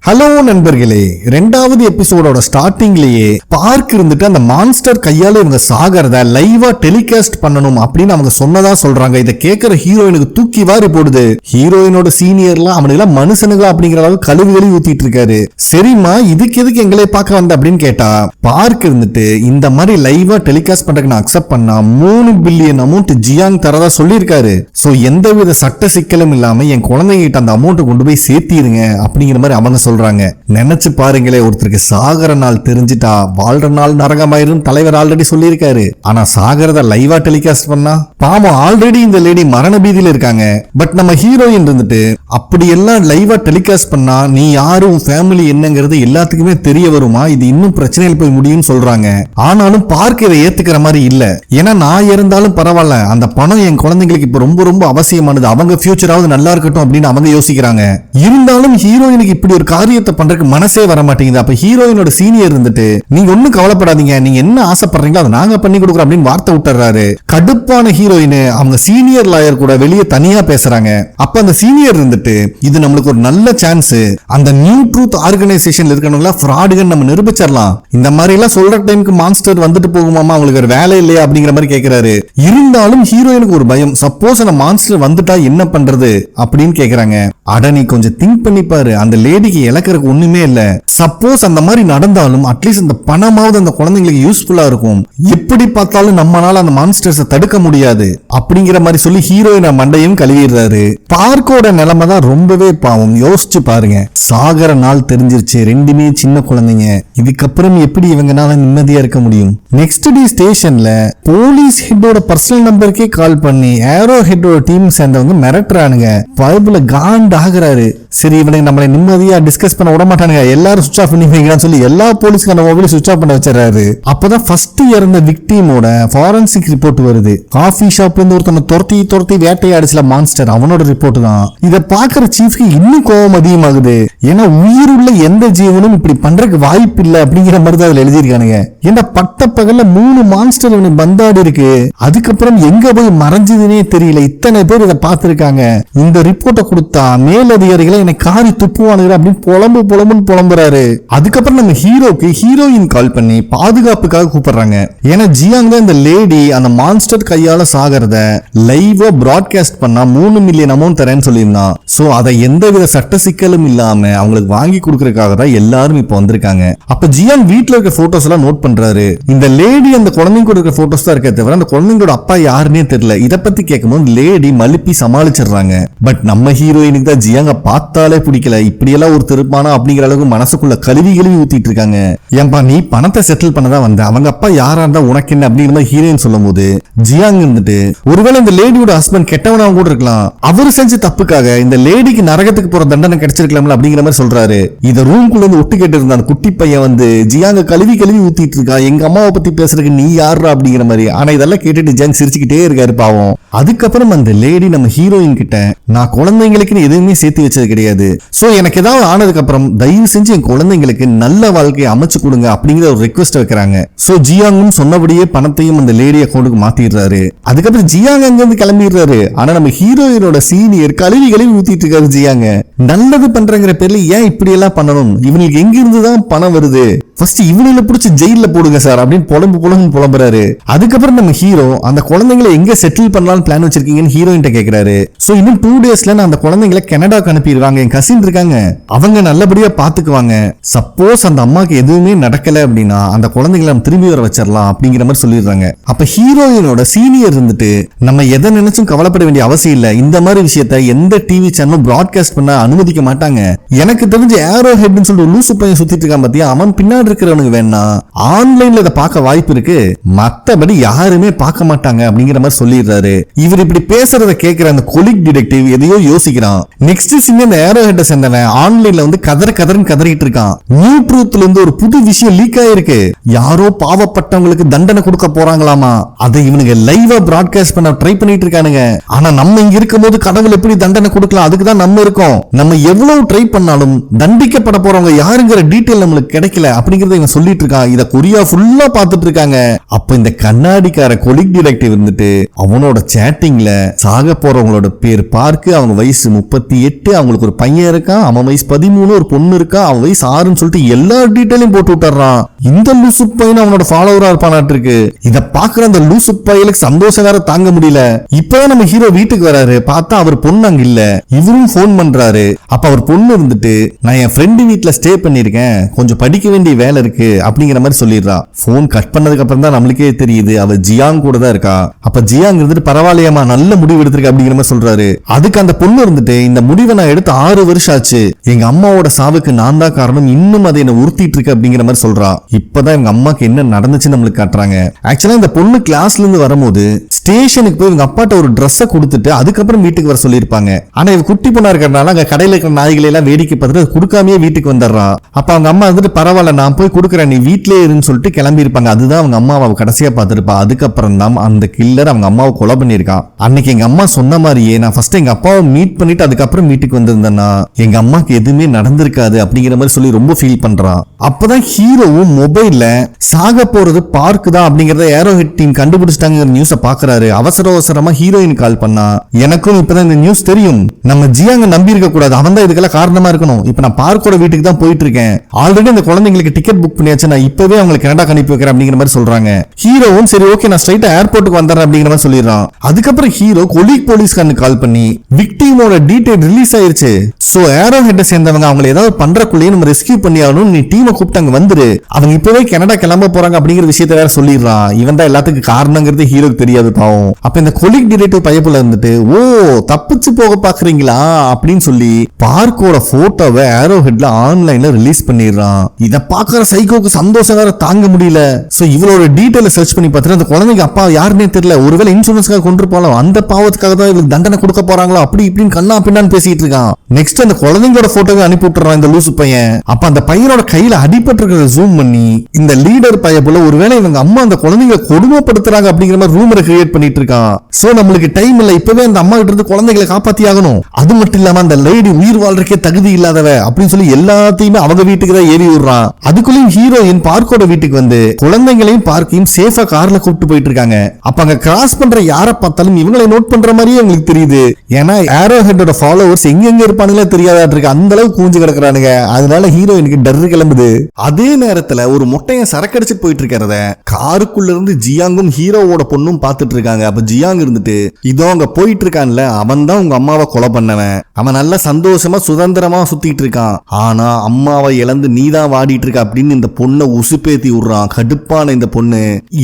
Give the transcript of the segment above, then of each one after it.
Hello நண்பர்களே, 2வது எபிசோடோட ஸ்டார்டிங்லயே பார்க் இருந்துட்டு அந்த மான்ஸ்டர் கையால இவங்க சாகிறத லைவா டெலிகாஸ்ட் பண்ணணும் அப்படின்னு அவங்க சொன்னதா சொல்றாங்க. இதை கேட்கிற ஹீரோயினுக்கு தூக்கி வாரி போடுது. ஹீரோயினோட சீனியர்லாம் அவனுக்கு மனுஷனுங்களா அப்படிங்கிற அளவுக்கு கழுவி ஊத்திட்டு இருக்காரு. சரிம்மா, இதுக்கு எதுக்கு எங்களை பார்க்க வந்த அப்படின்னு கேட்டா, பார்க் இருந்துட்டு இந்த மாதிரி லைவா டெலிகாஸ்ட் பண்றதுக்கு நான் அக்செப்ட் பண்ணா 3 பில்லியன் அமௌண்ட் ஜியாங் தரதா சொல்லியிருக்காரு. சோ எந்தவித சட்ட சிக்கலும் இல்லாம என் குழந்தைகிட்ட அந்த அமௌண்ட் கொண்டு போய் சேர்த்திருங்க அப்படிங்கிற மாதிரி அவங்க சொல்றாங்க. நினைச்சு பாருங்களே, ஒருத்தருக்கு சாகர நாள் தெரிஞ்சிட்டா வாழ்ற நாள் நரகமாயிரும் தலைவர் ஆல்ரெடி சொல்லியிருக்காரு. ஆனா சாகரத லைவா டெலிகாஸ்ட் பண்ணா பாவம், ஆல்ரெடி இந்த லேடி மரண பீதியில இருக்காங்க. பட் நம்ம ஹீரோயின் இருந்துட்டு அப்படி எல்லாம் லைவா டெலிகாஸ்ட் பண்ணா நீ யாரு, உன் ஃபேமிலி என்னங்கிறது எல்லாத்துக்குமே தெரிய வருமா, இது இன்னும் பிரச்சனையில் போய் முடியும்னு சொல்றாங்க. ஆனாலும் பார்க்க இதை ஏத்துக்கிற மாதிரி இல்ல. ஏன்னா நான் இருந்தாலும் பரவாயில்ல, அந்த பணம் என் குழந்தைங்களுக்கு இப்ப ரொம்ப ரொம்ப அவசியமானது, அவங்க ஃபியூச்சராவது நல்லா இருக்கட்டும் அப்படின்னு அவங்க யோசிக்கிறாங்க. இருந்தாலும் ஹீரோயினுக்கு இப்படி ஒரு காரியத்தை பண்றதுக்கு மனசே வர மாட்டேங்குது. அப்ப ஹீரோயினோட சீனியர் இருந்துட்டு நீங்க ஒண்ணும் கவலைப்படாதீங்க, நீங்க என்ன ஆசைப்படுறீங்களோ அதை நாங்க பண்ணி கொடுக்குறோம் அப்படின்னு வார்த்தை விட்டுறாரு. கடுப்பான ஹீரோயின் அவங்க சீனியர் லாயர் கூட வெளியே தனியா பேசுறாங்க. அப்ப அந்த சீனியர் இருந்துட்டு இது நம்மளுக்கு ஒரு நல்ல சான்ஸ், அந்த நியூ ட்ரூத் ஆர்கனைசேஷன்ல இருக்கவங்களா ஃப்ராடுகன்னு நம்ம நிரூபிச்சிடலாம். இந்த மாதிரி எல்லாம் சொல்ற டைமுக்கு மான்ஸ்டர் வந்துட்டு போகுமாமா, அவங்களுக்கு ஒரு வேலை இல்லையா அப்படிங்கிற மாதிரி கேட்கிறாரு. இருந்தாலும் ஹீரோயினுக்கு ஒரு பயம், சப்போஸ் அந்த மான்ஸ்டர் வந்துட்டா என்ன பண்றது அப்படின்னு கேக்குறாங்க. அட நீ கொஞ்சம் திங்க் பண்ணி பாரு, அந்த லேடிக்கு இழக்கிறதுக்கு ஒண்ணுமே இல்ல. சப்போஸ் அந்த மாதிரி நடந்தாலும் அட்லீஸ்ட் அந்த பணமாவது அந்த குழந்தைங்களுக்கு யூஸ்ஃபுல்லா இருக்கும். எப்படி பார்த்தாலும் நம்மளால அந்த மான்ஸ்டர்ஸை தடுக்க முடியாது அப்படிங்கிற மாதிரி சொல்லி ஹீரோயின மண்டையும் கழுவிடுறாரு. பார்க்கோட நிலைமை தான் ரொம்பவே பாவம். யோசிச்சு பாருங்க, சாகர நாள் தெரிஞ்சிருச்சு, ரெண்டுமே சின்ன குழந்தைங்க, இதுக்கப்புறம் எப்படி இவங்கனால நிம்மதியா இருக்க முடியும்? நெக்ஸ்ட் டே ஸ்டேஷன்ல போலீஸ் ஹெட்டோட பர்சனல் நம்பருக்கே கால் பண்ணி ஏரோ ஹெட்டோட டீம் சேர்ந்தவங்க மிரட்டுறானுங்க. பைபிள காண்ட் ஆகுறாரு. சரி, இவனுக்கு நம்மளை நிம்மதியா டிஸ்கஸ் பண்ண விட மாட்டானுங்க, எல்லாரும் சுவிட்ச் ஆஃப் பண்ணி வைங்கன்னு சொல்லி எல்லா போலீஸ்கான மொபைல் சுவிட்ச் ஆஃப் பண்ண வச்சிடறாரு. அப்பதான் ஃபர்ஸ்ட் இறந்த விக்டிமோட ஃபாரன்சிக் ரிப்போர்ட் வருது. காஃபி ஷாப்ல இருந்து ஒருத்தனை துரத்தி வேட்டையாடுச்சுல மான்ஸ்டர், அவனோட ரிப்போர்ட் தான். இதை பாக்குற சீஃப்க்கு இன்னும் கோபம் அதிகமாகுது. ஏன்னா உயிருள்ள எந்த ஜீவனும் இப்படி பண்றதுக்கு வாய்ப்பு இல்லை அப்படிங்கிற மாதிரி தான் அதுல எழுதியிருக்கானுங்க. ஏன்னா பட்ட பகல்ல 3 மான்ஸ்டர் இவனுக்கு பந்தாடி இருக்கு, அதுக்கப்புறம் எங்க போய் மறைஞ்சதுன்னே தெரியல. இத்தனை பேர் இதை பார்த்திருக்காங்க. இந்த ரிப்போர்ட்டை கொடுத்தா மேலதிகாரிகளை என்னை காரி துப்புவானுங்க அப்படின்னு புலம்புன்னு புலம்புறாரு. அதுக்கப்புறம் நம்ம ஹீரோக்கு ஹீரோயின் கால் பண்ணி பாதுகாப்புக்காக கூப்பிடுறாங்க. ஏன்னா ஜியாங் தான் இந்த லேடி அந்த மான்ஸ்டர் கையால சாகிறத லைவா பிராட்காஸ்ட் பண்ணா 3 மில்லியன் அமௌண்ட் தரேன்னு சொல்லியிருந்தான். சோ அதை எந்தவித சட்ட சிக்கலும் இல்லாம அவங்களுக்கு வாங்கி கொடுக்கறதுக்காக தான் எல்லாரும் இப்ப வந்திருக்காங்க. அப்ப ஜியாங் வீட்டுல இருக்க போட்டோஸ் எல்லாம் நோட் பண்றாரு. இந்த லேடி அந்த குழந்தைங்க கூட இருக்க போட்டோஸ் தான் இருக்க தவிர அந்த குழந்தைங்களோட அப்பா யாருன்னே தெரியல. இதை பத்தி கேட்கும்போது லேடி மலுப்பி சமாளிச்சிடுறாங்க. பட் நம்ம ஹீரோயினுக்கு தான் ஜியாங்க பார்த்தாலே பிடிக்கல. இப்படியெல்லாம் ஒரு திருப்பானா அப்படிங்கிற அளவுக்கு மனசுக்குள்ள கழுவி ஊத்திட்டு இருக்காங்க. ஏன்பா நீ பணத்தை செட்டில் பண்ணதான் வந்த, அவங்க அப்பா யாரா இருந்தா உனக்கு என்ன அப்படிங்கிற மாதிரி ஹீரோயின் சொல்லும் போது ஜியாங் இருந்துட்டு ஒருவேளை இந்த லேடியோட ஹஸ்பண்ட் கெட்டவனா கூட இருக்கலாம், அவரு செஞ்ச தப்புக்காக இந்த லேடிக்கு நரகத்துக்கு போற தண்டனை கிடைச்சிருக்கலாம்ல அப்படிங்கிற மாதிரி சொல்றாரு. இத ரூம்குள்ள இருந்து ஒட்டு கேட்டு இருந்த அந்த குட்டி பையன் வந்து ஜியாங்க கழுவி ஊத்திட்டு இருக்கா, எங்க அம்மாவை பத்தி பேசுறதுக்கு நீ யாரா அப்படிங்கிற மாதிரி. ஆனா இதெல்லாம் கேட்டுட்டு ஜியாங் சிரிச்சுக்கிட்டே இருக்காரு பாவம். அதுக்கப்புறம் அந்த லேடி நம்ம ஹீரோயின் கிட்ட நான் குழந்தைங்களுக்கு எதுவுமே சேர்த்து வச்சது கிடையாது, சோ எனக்கு ஏதாவது ஆனதுக்கு அப்புறம் தயவு செஞ்சு என் குழந்தைங்களுக்கு நல்ல வாழ்க்கையை அமைச்சு கொடுங்க அப்படிங்கிற ஒரு ரெக்வெஸ்ட் வைக்கிறாங்க. சோ ஜியாங்கும் சொன்னபடியே பணத்தையும் அந்த லேடி அக்கௌண்ட்டுக்கு மாத்திடுறாரு. அதுக்கப்புறம் ஜியாங் அங்க இருந்து கிளம்பிடுறாரு. ஆனா நம்ம ஹீரோயினோட சீனியர் கழுவி ஊத்திட்டு இருக்காரு. ஜியாங்க நல்லது பண்றங்கிற பேர்ல ஏன் இப்படி எல்லாம் பண்ணணும், இவனுக்கு எங்க இருந்துதான் பணம் வருது, ஃபர்ஸ்ட் இவனில புடிச்சு ஜெயில போடுங்க சார் அப்படின்னு புலம்புறாரு. அதுக்கப்புறம் நம்ம ஹீரோ அந்த குழந்தைங்களை எங்க செட்டில் பண்ணலாம் பிளான் வச்சிருக்கீங்கன்னு ஹீரோயின் கேக்குறாரு. சோ இன்னும் 2 டேஸ்ல நான் அந்த குழந்தைங்களை கனடாக்கு அனுப்பிடுவாங்க, என் கசின் இருக்காங்க, அவங்க நல்லபடியா பாத்துக்குவாங்க. சப்போஸ் அந்த அம்மாக்கு எதுவுமே நடக்கல அப்படின்னா அந்த குழந்தைகளை நம்ம திரும்பி வர வச்சிடலாம் அப்படிங்கிற மாதிரி சொல்லிடுறாங்க. அப்ப ஹீரோயினோட சீனியர் இருந்துட்டு நம்ம எதை நினைச்சும் கவலைப்பட வேண்டிய அவசியம் இல்ல, இந்த மாதிரி விஷயத்த எந்த டிவி சேனலும் பிராட்காஸ்ட் பண்ண அனுமதிக்க மாட்டாங்க. எனக்கு தெரிஞ்சு ஏரோ ஹெட்னு சொல்லிட்டு லூசு பையன் சுத்திட்டு இருக்கான் பாத்தியா, அவன் பின்னாடி இருக்கிறவனுக்கு வேணா ஆன்லைன்ல இதை பார்க்க வாய்ப்பு இருக்கு, மத்தபடி யாருமே பார்க்க மாட்டாங்க அப்படிங்கிற மாதிரி சொல்லிடுறாரு. இவர் இப்படி பேசுறத கேட்கிற அந்த கொலிக் டிடெக்டிவ் எதையோ யோசிக்கிறான். நெக்ஸ்ட் சீன் இந்த ஏரோ ஹெட் சேர்ந்தவன் ஆன்லைன்ல வந்து கதறிட்டு இருக்கான். நியூ ட்ரூத்ல இருந்து ஒரு புது விஷயம் லீக் ஆயிருக்கு, யாரோ பாவப்பட்டவங்களுக்கு தண்டனை கொடுக்க போறாங்களாமா, அதை இவனுங்க லைவா பிராட்காஸ்ட் பண்ண ட்ரை பண்ணிட்டு இருக்கானுங்க. ஆனா நம்ம இங்க இருக்கும்போது கடவுள் எப்படி தண்டனை கொடுக்கலாம், அதுக்கு தான் நம்ம இருக்கோம், நம்ம எவ்வளவு ட்ரை பண்ணாலும் தண்டிக்கப்பட போறவங்க யாருங்கிற டீடைல் நம்மளுக்கு கிடைக்கல அப்படி அப்படிங்கறத இவன் சொல்லிட்டு இருக்கான். இத கொரியா ஃபுல்லா பாத்துட்டு இருக்காங்க. அப்ப இந்த கண்ணாடிக்கார கொலிக் டிடெக்டிவ் இருந்துட்டு அவனோட சேட்டிங்ல சாக போறவங்களோட பேர் பார்க்கு, அவங்க வயசு 38, அவங்களுக்கு ஒரு பையன் இருக்கான், அவன் வயசு 13, ஒரு பொண்ணு இருக்கா, அவன் வயசு 6ன்னு சொல்லிட்டு எல்லா டீடைலையும் போட்டு விட்டுறான். இந்த லூசு பையன் அவனோட ஃபாலோவரா இருப்பானாட்டு இருக்கு. இத பாக்குற அந்த லூசு பையலுக்கு சந்தோஷம் வேற தாங்க முடியல. இப்பதான் நம்ம ஹீரோ வீட்டுக்கு வராரு. பார்த்தா அவர் பொண்ணு அங்க இல்ல. இவரும் போன் பண்றாரு. அப்ப அவர் பொண்ணு இருந்துட்டு நான் என் ஃப்ரெண்டு வீட்டுல ஸ்டே பண்ணிருக்கேன், கொஞ்சம் படிக்க வேண்டிய வேலை இருக்கு அப்படிங்கிற மாதிரி சொல்லிடுறா. போன் கட் பண்ணதுக்கு அப்புறம் தான் நம்மளுக்கே தெரியுது அவ ஜியாங் கூட தான் இருக்கா. அப்ப ஜியாங் இருந்துட்டு பரவாயில்லையாமா, நல்ல முடிவு எடுத்திருக்க அப்படிங்கிற மாதிரி சொல்றாரு. அதுக்கு அந்த பொண்ணு இருந்துட்டு இந்த முடிவை நான் எடுத்து 6 வருஷம் ஆச்சு, எங்க அம்மாவோட சாவுக்கு நான் தான் காரணம், இன்னும் அதை என்ன உறுத்திட்டு இருக்கு அப்படிங்கிற மாதிரி சொல்றா. இப்பதான் எங்க அம்மாக்கு என்ன நடந்துச்சு நம்மளுக்கு காட்டுறாங்க. ஆக்சுவலா இந்த பொண்ணு கிளாஸ்ல இருந்து வரும்போது ஸ்டேஷனுக்கு போய் இவங்க அப்பாட்ட ஒரு ட்ரெஸ் கொடுத்துட்டு அதுக்கப்புறம் வீட்டுக்கு வர சொல்லியிருப்பாங்க. ஆனா இவ குட்டி பொண்ணா இருக்கிறனால அங்க கடையில இருக்கிற நாய்களை எல்லாம் வேடிக்கை பார்த்துட்டு கொடுக்காமயே வீட்டுக்கு வந்துடுறா. அப்ப அவங்க அம்மா வந்துட்டு பரவாயில்ல நான் போய் கொடுக்குறேன், நீ வீட்லயே இருன்னு சொல்லிட்டு கிளம்பி இருப்பாங்க. அதுதான் அவங்க அம்மாவை கடைசியா பார்த்துருப்பா. அதுக்கப்புறம் தான் அந்த கில்லர் அவங்க அம்மாவை கொலை பண்ணிருக்கான். அன்னைக்கு எங்க அம்மா சொன்ன மாதிரியே நான் ஃபர்ஸ்ட் எங்க அப்பாவை மீட் பண்ணிட்டு அதுக்கப்புறம் வீட்டுக்கு வந்திருந்தேன்னா எங்க அம்மாக்கு எதுவுமே நடந்திருக்காது அப்படிங்கிற மாதிரி சொல்லி ரொம்ப ஃபீல் பண்றான். அப்பதான் ஹீரோவும் மொபைல்ல சாக போறது பார்க்கு தான் அப்படிங்கறத ஏரோஹெட் டீம் கண்டுபிடிச்சிட்டாங்க நியூஸ பாக்குறாரு. அவசர அவசரமா ஹீரோயின் கால் பண்ணா. எனக்கும் இப்பதான் இந்த நியூஸ் தெரியும், நம்ம ஜியாங்க நம்பி இருக்க கூடாது, அவன் தான் இதுக்கெல்லாம் காரணமா இருக்கணும். இப்ப நான் பார்க்கோட வீட்டுக்கு தான் போயிட்டு இருக்கேன், ஆல்ரெடி இந்த குழந்தைங்களுக்கு டிக்கெட் புக் பண்ணியாச்சு, நான் இப்பவே அவங்களுக்கு கனடா அனுப்பி வைக்கிறேன் அப்படிங்கிற மாதிரி சொல்றாங்க. ஹீரோவும் சரி ஓகே நான் ஸ்ட்ரைட்டா ஏர்போர்ட்டுக்கு வந்துடுறேன் அப்படிங்கிற மாதிரி சொல்லிடுறான். அதுக்கப்புறம் ஹீரோ கொலிக் போலீஸ்காரனுக்கு கால் பண்ணி விக்டிமோட டீடைல் ரிலீஸ் ஆயிருச்சு, சோ ஏரோஹெட்டை சேர்ந்தவங்க அவங்களை ஏதாவது பண்றக்குள்ளேயே நம்ம ரெஸ்கியூ பண்ணி ஆகணும், நீ டீமை கூப்பிட்டு அங்க வந்துரு, அவங்க இப்பவே கனடா கிளம்ப போறாங்க அப்படிங்கிற விஷயத்த வேற சொல்லிடுறான். இவன் தான் எல்லாத்துக்கும் காரணங்கிறது ஹீரோக்கு தெரியாது பாவம். அப்ப இந்த கொலிக் டிடெக்டிவ் பையப்புல இருந்துட்டு ஓ தப்பிச்சு போக பாக்குறீங்களா அப்படின்னு சொல்லி பார்க்கோட போட்டோவை ஏரோஹெட்ல ஆன்லைன்ல ரிலீஸ் பண்ணிடுறான். இத பாக்குற சைக்கோக்கு சந்தோஷம் வேற தாங்க முடியல. சோ இவளோட டீடைல சர்ச் பண்ணி பார்த்துட்டு அந்த குழந்தைக்கு அப்பா யாருன்னே தெரியல, ஒருவேளை இன்சூரன்ஸ்க்காக கொண்டு போகலாம், அந்த பாவத்துக்காக தான் இவளுக்கு தண்டனை கொடுக்க போறாங்களோ அப்படி இப்படின்னு கண்ணா பின்னான்னு பேசிட்டு இருக்கான். நெக்ஸ்ட் அந்த குழந்தைங்களோட போட்டோவை அனுப்பி விட்டுறான் இந்த லூசு பையன். அப்ப அந்த பையனோட கையில அடிபட்டிருக்கிறத ஜூம் பண்ணி இந்த லீடர் பைய போல ஒருவேளை இவங்க அம்மா அந்த குழந்தைங்களை கொடுமைப்படுத்துறாங்க அப்படிங்கிற மாதிரி ரூமரை கிரியேட் பண்ணிட்டு இருக்கான். சோ நம்மளுக்கு டைம் இல்ல, இப்பவே அந்த அம்மா கிட்ட இருந்து குழந்தைகளை காப்பாத்தி ஆகணும். அது மட்டும் இல்லாம அந்த லேடி உயிர் வாழ்றதுக்கே தகுதி இல்லாதவ அப்படின்னு சொல்லி எல்லாத்தையுமே அவங்க வீட்டுக்கு தான் ஏறி விடுறான். அதுக்குள்ளேயும் ஹீரோயின் பார்க்கோட வீட்டுக்கு வந்து குழந்தைங்களையும் பார்க்கையும் சேஃபா கார்ல கூப்பிட்டு போயிட்டு இருக்காங்க. அப்ப அங்க கிராஸ் பண்ற யாரை பார்த்தாலும் இவங்களை நோட் பண்ற மாதிரியே உங்களுக்கு தெரியுது. ஏன்னா ஏரோஹெட்டோட ஃபாலோவர்ஸ் எங்க இருப்பானுங்களே தெரியாதா இருக்கு, அந்த அளவுக்கு கூஞ்சு கிடக்குறானுங்க. அதனால ஹீரோயினுக்கு டர்ரு கிளம்புது. அதே நேரத்துல ஒரு மொட்டையன் சரக்கடிச்சு போயிட்டு இருக்கிறத காருக்குள்ள இருந்து ஜியாங்கும் ஹீரோவோட பொண்ணும் பாத்துட்டு இருக்காங்க. அப்ப ஜியாங் இருந்துட்டு இதோ அங்க போயிட்டு இருக்கான்ல, அவன் தான் உங்க அம்மாவை கொலை பண்ணவன், அவன் நல்ல சந்தோஷமா சுதந்திரமா சுத்திட்டு இருக்கான், ஆனா அம்மாவை இழந்து நீதான் வாடிட்டு இருக்க அப்படின்னு இந்த பொண்ணை உசுப்பேத்தி விடுறான். கடுப்பான இந்த பொண்ணு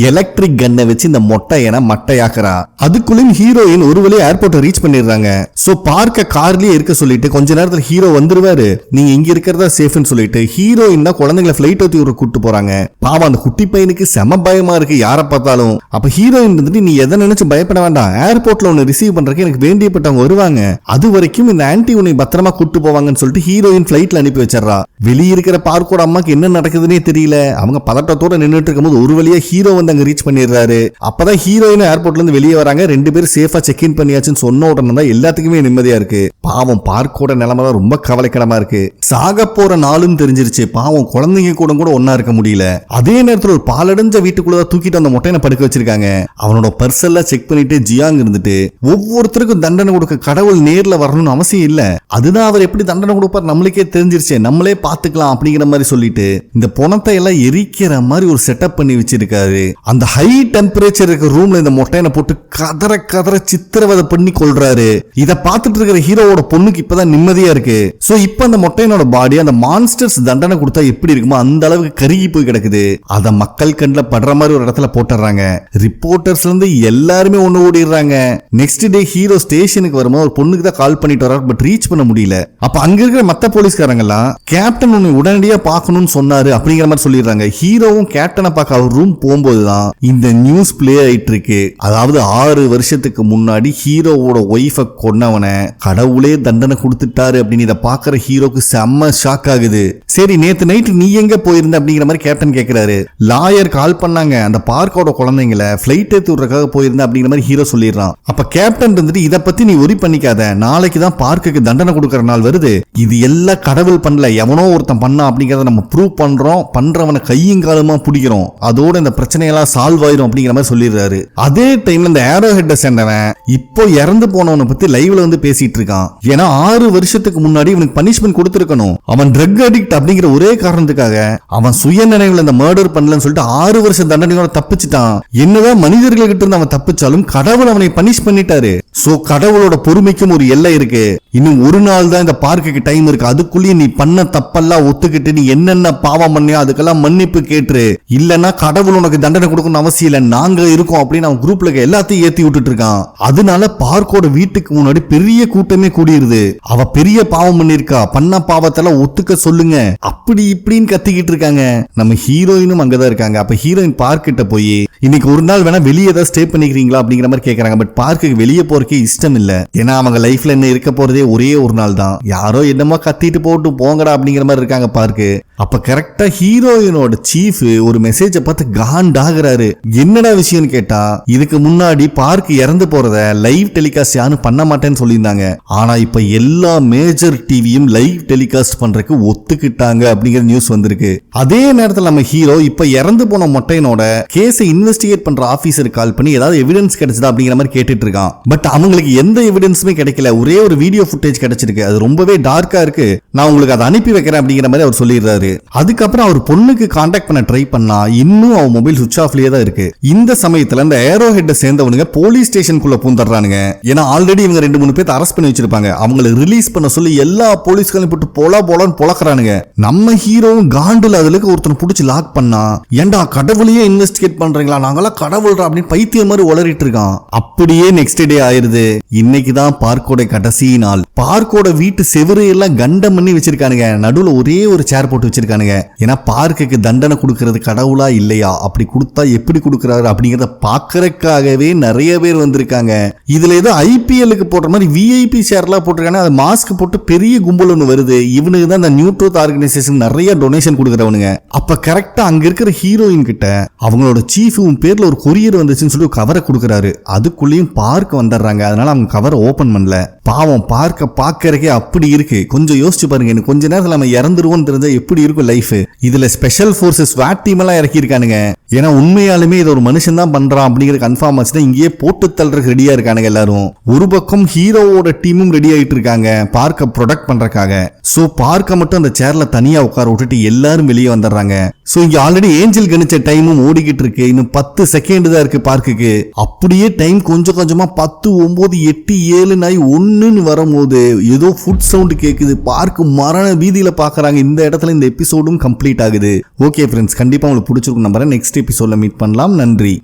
எலக்ட்ரிக் கன்னை வச்சு இந்த மொட்டையனை மட்டையாக்குறா. அதுக்குள்ளயும் ஹீரோயின் ஒரு வழியா ஏர்போர்ட்டை ரீச் பண்ணிடுறாங்க. சோ பார்க்க கார்லயே இருக்க சொல்லிட்டு கொஞ்ச நேரத்துல ஹீரோ வந்துருவாரு, நீங்க இங்க இருக்கிறதா சேஃப்னு சொல்லிட்டு ஹீரோயின் தான் குழந்தைங்களை பிளைட் ஊத்தி ஒரு கூட்டு போறாங்க. பாவம் அந்த குட்டி பையனுக்கு செம பயமா இருக்கு யாரை பார்த்தாலும். அப்ப ஹீரோயின் வந்துட்டு நீ எதை நினைச்சு பயப்பட வேண்டாம், ஏர்போர்ட்ல உன்னை ரிசீவ் பண்றதுக்கு எனக்கு வேண்டியப்பட்டவங்க வருவாங்க, அது வரைக்கும் இந்த ஆன்டி உன்னை பத்திரமா கூட்டு போவாங்கன்னு சொல்லிட்டு ஹீரோயின் பிளைட்ல அனுப்பி வச்சிடறா. வெளியே இருக்கிற பார்க்கோட அம்மாக்கு என்ன நடக்குதுன்னே தெரியல. அவங்க பதட்டத்தோட நின்றுட்டு இருக்கும்போது ஒரு வழியா ஹீரோ வந்து அங்க ரீச் பண்ணிடுறாரு. அப்பதான் ஹீரோயின் ஏர்போர்ட்ல இருந்து வெளியே வராங்க. 2 பேரும் சேஃபா செக் இன் பண்ணியாச்சுன்னு சொன்ன உடனே தான் எல்லாத்துக்குமே நிம்மதியா இருக்கு. பாவம் பார்க்கோட நிலைமை தான் ரொம்ப கவலைக்கிடமா இருக்கு. சாக போற நாளும் தெரிஞ்சிருச்சு. பாவம் குழந்தைங்க கூட ஒன்னா இருக்க முடியல. அதே நேரத்தில் ஒரு பாலடைஞ்ச வீட்டுக்குள்ள தூக்கிட்டு அந்த மொட்டையனை படுக்க வச்சிருக்காங்க. அவனோட பர்ஸ் எல்லாம் செக் பண்ணிட்டு ஜியாங் இருந்துட்டு ஒவ்வொருத்தருக்கும் தண்டனை கொடுக்க கடவுள் நேர்ல வரணும்னு அவசியம் இல்ல, அதுதான் அவர் எப்படி தண்டனை கொடுப்பார் நம்மளுக்கே தெரிஞ்சிருச்சு, நம்மளே பாத்துக்கலாம் அப்படிங்கிற மாதிரி சொல்லிட்டு இந்த பணத்தை எல்லாம் எரிக்கிற மாதிரி ஒரு செட்டப் பண்ணி வச்சிருக்காரு. அந்த ஹை டெம்பரேச்சர் இருக்க ரூம்ல இந்த மொட்டையனை போட்டு கதற கதற சித்திரவதை பண்ணி கொள்றாரு. இத பார்த்துட்டு இருக்கிற ஹீரோவோட பொண்ணுக்கு இப்பதான் நிம்மதியா இருக்கு. சோ இப்ப அந்த மொட்டையனோட பாடி அந்த மான்ஸ்டர்ஸ் தண்டனை கொடுத்தா எப்படி இருக்குமோ அந்த அளவுக்கு கருகி போய் கிடக்குது. அத மக்கள் கண்ணில் படுற மாதிரி ஒரு இடத்துல போட்டுறாங்க. ரிப்போர்ட்டர்ஸ்ல இருந்து எல்லாருமே ஒண்ணு ஓடிடுறாங்க. நெக்ஸ்ட் டே ஹீரோ ஸ்டேஷனுக்கு வரும்போது ஒரு பொண்ணுக்கு தான் கால் பண்ணிட்டு வர்றாரு, பட் ரீச் பண்ண முடியல. அப்ப அங்க இருக்கிற மத்த போலீஸ்காரங்க எல்லாம் கேப்டன் உன்னை உடனடியா பார்க்கணும்னு சொன்னாரு அப்படிங்கிற மாதிரி சொல்லிடுறாங்க. ஹீரோவும் கேப்டனை பார்க்க அவர் ரூம் போகும்போதுதான் இந்த நியூஸ் பிளே ஆயிட்டு இருக்கு. அதாவது 6 வருஷத்துக்கு முன்னாடி ஹீரோவோட ஒய்ஃபை கொன்னவனை கடவுளே தண்டனை கொடுத்துட்டாரு அப்படின்னு இதை பாக்குற ஹீரோக்கு செம்ம ஷாக் ஆகுது. சரி நேத்து நைட் நைட் நீ எங்க போயிருந்த அப்படிங்கிற மாதிரி கேப்டன் கேட்கிறாரு. லாயர் கால் பண்ணாங்க, அந்த பார்க்கோட குழந்தைங்களை பிளைட் ஏத்தி விடுறதுக்காக போயிருந்த அப்படிங்கிற மாதிரி ஹீரோ சொல்லிடுறான். அப்ப கேப்டன் இருந்துட்டு இத பத்தி நீ ஒரி பண்ணிக்காத, நாளைக்கு தான் பார்க்குக்கு தண்டனை கொடுக்கற நாள் வருது, இது எல்லாம் கடவுள் பண்ணல, எவனோ ஒருத்தன் பண்ணா அப்படிங்கறத நம்ம ப்ரூவ் பண்றோம், பண்றவனை கையும் காலமா பிடிக்கிறோம், அதோட இந்த பிரச்சனையெல்லாம் சால்வ் ஆயிரும் அப்படிங்கிற மாதிரி சொல்லிடுறாரு. அதே டைம்ல இந்த ஏரோ ஹெட்டை சேர்ந்தவன் இப்போ இறந்து போனவனை பத்தி லைவ்ல வந்து பேசிட்டு இருக்கான். ஏன்னா 6 வருஷத்துக்கு முன்னாடி இவனுக்கு பனிஷ்மெண்ட் கொடுத்திருக்கணும். அவன் ட்ரக் அடிக்ட் அப்படிங்கிற ஒரே காரணத்துக்காக அவன் சுய நினைவுல இந்த மர்டர் பண்ணலன்னு சொல்லிட்டு 6 வருஷம் தண்டனையோட தப்பிச்சுட்டான். என்னதான் மனிதர்கள் கிட்ட இருந்து அவன் தப்பிச்சாலும் கடவுள் அவனை பனிஷ் பண்ணிட்டாரு. சோ கடவுளோட பொறுமைக்கும் ஒரு எல்லை இருக்கு. இன்னும் ஒரு நாள் தான் இந்த பார்க்குக்கு டைம் இருக்கு. அதுக்குள்ளேயே நீ பண்ண தப்பெல்லாம் ஒத்துக்கிட்டு நீ என்னென்ன பாவம் பண்ணியோ அதுக்கெல்லாம் மன்னிப்பு கேட்டு, இல்லன்னா கடவுள் உனக்கு தண்டனை கொடுக்கணும் அவசியம் இல்ல, நாங்க இருக்கோம் அப்படின்னு அவன் குரூப்ல எல்லாத்தையும் ஏத்தி விட்டுட்டு இருக்கான். அதனால பார்க்கோட வீட்டுக்கு முன்னாடி பெரிய கூட்டமே கூடியிருது. அவ பெரிய பாவம் பண்ணிருக்கா, பண்ண பாவத்தெல்லாம் ஒத்துக்க சொல்லுங்க அப்படி இப்படின்னு கத்திக்கிட்டு இருக்காங்க. நம்ம ஹீரோயினும் அங்கதான் இருக்காங்க. அப்ப ஹீரோயின் பார்க் கிட்ட போய் இன்னைக்கு ஒரு நாள் வேணா வெளியே ஏதாவது ஸ்டே பண்ணிக்கிறீங்களா அப்படிங்கிற மாதிரி கேட்கறாங்க. பட் பார்க்குக்கு வெளியே போறதுக்கே இஷ்டம் இல்ல. ஏன்னா அவங்க லைஃப்ல என்ன இருக்க போறதே ஒரே ஒரு நாள் தான். யாரோ என்னமோ கத்திட்டு போட்டு போங்கடா அப்படிங்கிற மாதிரி இருக்காங்க பார்க்கு. அப்ப கரெக்டா ஹீரோயினோட சீஃப் ஒரு மெசேஜை பார்த்து காண்டாகிறாரு. என்னடா விஷயம் கேட்டா, இதுக்கு முன்னாடி பார்க் இறந்து போறத லைவ் டெலிகாஸ்ட் யாரும் பண்ண மாட்டேன்னு சொல்லியிருந்தாங்க. ஆனா இப்ப எல்லா மேஜர் டிவியும் லைவ் டெலிகாஸ்ட் பண்றதுக்கு ஒத்துக்கிட்டாங்க அப்படிங்கிற நியூஸ் வந்திருக்கு. அதே நேரத்தில் நம்ம ஹீரோ இப்ப இறந்து போன மொட்டையனோட கேஸை இன்வெஸ்டிகேட் பண்ற ஆபீசருக்கு கால் பண்ணி ஏதாவது எவிடன்ஸ் கிடைச்சதா அப்படிங்கிற மாதிரி கேட்டுட்டு இருக்கான். பட் அவங்களுக்கு எந்த எவிடன்ஸுமே கிடைக்கல. ஒரே ஒரு வீடியோ ஃபுட்டேஜ் கிடைச்சிருக்கு. அது ரொம்பவே டார்க்கா இருக்கு. நான் உங்களுக்கு அதை அனுப்பி வைக்கிறேன் அப்படிங்கிற மாதிரி அவர் சொல்லிடுறாரு. அதுக்கப்புறம் அவர் பொண்ணுக்கு கான்டாக்ட் பண்ண ட்ரை பண்ணா இன்னும் அவன் மொபைல் சுவிட்ச் ஆஃப்லயே தான் இருக்கு. இந்த சமயத்துல அந்த ஏரோ ஹெட்டை சேர்ந்தவனுங்க போலீஸ் ஸ்டேஷனுக்குள்ள பூந்துடுறானுங்க. ஏன்னா ஆல்ரெடி இவங்க 2-3 பேர் அரெஸ்ட் பண்ணி வச்சிருப்பாங்க. அவங்களை ரிலீஸ் பண்ண சொல்லி எல்லா போலீஸ்களையும் போட்டு போலான்னு பொளக்குறானுங்க. நம்ம ஹீரோவும் காண்டுல அதுல ஒருத்தனை பிடிச்சி லாக் பண்ணா, ஏண்டா கடவுளையே இன்வெஸ்டிகேட் பண்றீங்களா, நாங்களாம் கடவுள்ரா அப்படின்னு பைத்தியம் மாதிரி உளறிட்டு இருக்கான். அப்படியே நெக்ஸ்ட் டே ஆயிருது. இன்னைக்கு தான் பார்க்கோட கடைசி நாள். பார்க்கோட வீட்டு செவரு எல்லாம் கண்டம் பண்ணி வச்சிருக்கானுங்க. நடுவுல ஒரே ஒரு சேர் போட்டு வச்சிருக்கானுங்க. ஏன்னா பார்க்குக்கு தண்டனை கொடுக்கிறது கடவுளா இல்லையா, அப்படி கொடுத்தா எப்படி கொடுக்கறாரு அப்படிங்கறத பாக்குறதுக்காகவே நிறைய பேர் வந்திருக்காங்க. இதுல ஏதோ ஐபிஎல்லுக்கு போடுற மாதிரி விஐபி ஷேர்லாம் போட்டிருக்காங்க. அது மாஸ்க் போட்டு பெரிய கும்பல் ஒன்று வருது. இவனுக்கு தான் இந்த நியூ ட்ரூத் ஆர்கனைசேஷன் நிறைய டொனேஷன் கொடுக்குறவனுங்க. அப்ப கரெக்டா அங்க இருக்கிற ஹீரோயின் கிட்ட அவங்களோட சீஃப் பேர்ல ஒரு கொரியர் வந்துச்சுன்னு சொல்லி கவரை கொடுக்கறாரு. அதுக்குள்ளேயும் பார்க்க வந்துடுறாங்க. அதனால அவங்க கவரை ஓபன் பண்ணல. பாவம் பார்க்க பாக்கறக்கே அப்படி இருக்கு. கொஞ்சம் யோசிச்சு பாருங்க, எனக்கு கொஞ்ச நேரத்தில் நம்ம இறந்துருவோம் தெரிஞ்சா எப்படி இருக்கும் லைஃப். இதுல ஸ்பெஷல் போர்சஸ் ஸ்வாட் டீம் எல்லாம் இறக்கி இருக்கானுங்க. ஏன்னா உண்மையாலுமே இது ஒரு மனுஷன் தான் பண்றான் அப்படிங்கிற கன்ஃபார்ம் ஆச்சுன்னா இங்கேயே போட்டு தள்ளுறதுக்கு ரெடியா இருக்கானுங்க எல்லாரும். ஒரு பக்கம் ஹீரோவோட டீமும் ரெடி ஆயிட்டு இருக்காங்க பார்க்க ப்ரொடக்ட் பண்றதுக்காக. சோ பார்க்க மட்டும் அந்த சேர்ல தனியா உட்கார விட்டுட்டு எல்லாரும் வெளியே வந்துடுறாங்க. சோ இங்க ஆல்ரெடி ஏஞ்சல் கணிச்ச டைமும் ஓடிக்கிட்டு இருக்கு. இன்னும் 10 செகண்ட் தான் இருக்கு பார்க்குக்கு. அப்படியே டைம் கொஞ்சம் கொஞ்சமா 10, 9, 8, 7 1 வரும்போது ஏதோ ஃபுட் சவுண்ட் கேக்குது. பார்க்கு மரண வீதியில பாக்குறாங்க. இந்த இடத்துல இந்த எபிசோடும் கம்ப்ளீட் ஆகுது. ஓகே ஃப்ரெண்ட்ஸ், கண்டிப்பா உங்களுக்கு பிடிச்சிருக்கும் நம்புறேன். நெக்ஸ்ட் எபிசோட்ல மீட் பண்ணலாம். நன்றி.